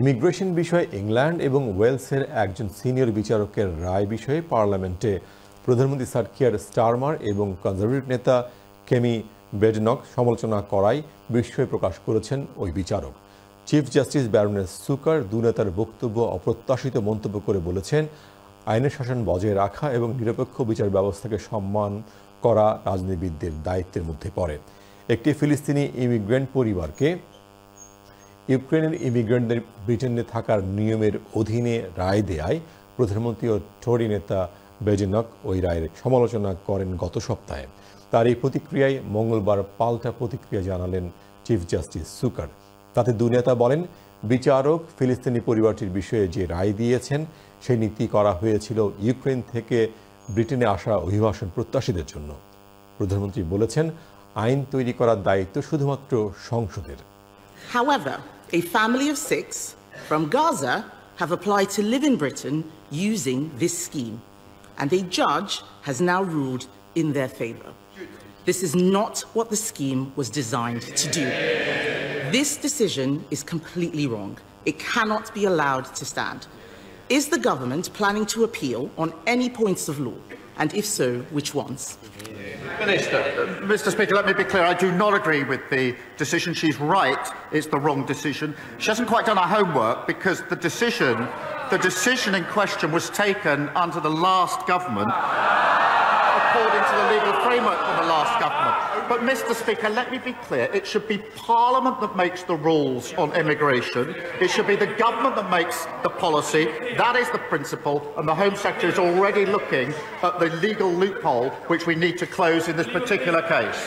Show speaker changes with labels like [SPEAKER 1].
[SPEAKER 1] Immigration বিষয়ে England এবং ওয়েলসের একজন সিনিয়র বিচারকের রায় বিষয়ে পার্লামেন্টে প্রধানমন্ত্রী স্যার কিয়ার স্টারমার এবং কনজারভেটিভ নেতা কেমি ব্রেডনক সমালোচনা করায় বিস্ময় প্রকাশ করেছেন ওই বিচারক। চিফ জাস্টিস ব্যারনেস সুকার দু নেতার বক্তব্য অপ্রত্যাশিত মন্তব্য করে বলেছেন, আইনের শাসন বজায় রাখা এবং নিরপেক্ষ বিচার ব্যবস্থাকে সম্মান করা রাজনীতিবিদদের দায়িত্বের মধ্যে পড়ে। একটি ফিলিস্তিনি ইমিগ্রেন্ট পরিবারকে ইউক্রেনের ইমিগ্রেন্টদের ব্রিটেনে থাকার নিয়মের অধীনে রায় দেয়ায় প্রধানমন্ত্রী ও টোরি নেতা ব্রেডনক ওই রায়ের সমালোচনা করেন গত সপ্তাহে। তার এই প্রতিক্রিয়ায় মঙ্গলবার পাল্টা প্রতিক্রিয়া জানালেন চিফ জাস্টিস সুকার। তাতে দু নেতা বলেন, বিচারক ফিলিস্তিনি পরিবারটির বিষয়ে যে রায় দিয়েছেন সেই নীতি করা হয়েছিল ইউক্রেন থেকে ব্রিটেনে আসা অভিবাসন প্রত্যাশীদের জন্য। প্রধানমন্ত্রী বলেছেন, আইন তৈরি করার দায়িত্ব শুধুমাত্র সংসদের।
[SPEAKER 2] However, a family of 6 from Gaza have applied to live in Britain using this scheme, and a judge has now ruled in their favour. This is not what the scheme was designed to do. This decision is completely wrong. It cannot be allowed to stand. Is the government planning to appeal on any points of law? And if so, which ones?
[SPEAKER 3] Minister. Mr. Speaker, let me be clear. I do not agree with the decision. She's right. It's the wrong decision. She hasn't quite done her homework because the decision in question was taken under the last government, according to the legal framework of the last government. But, Mr. Speaker, let me be clear. It should be Parliament that makes the rules on immigration. It should be the government that makes the policy. That is the principle, and the Home Secretary is already looking at the legal loophole which we need to close in this particular case.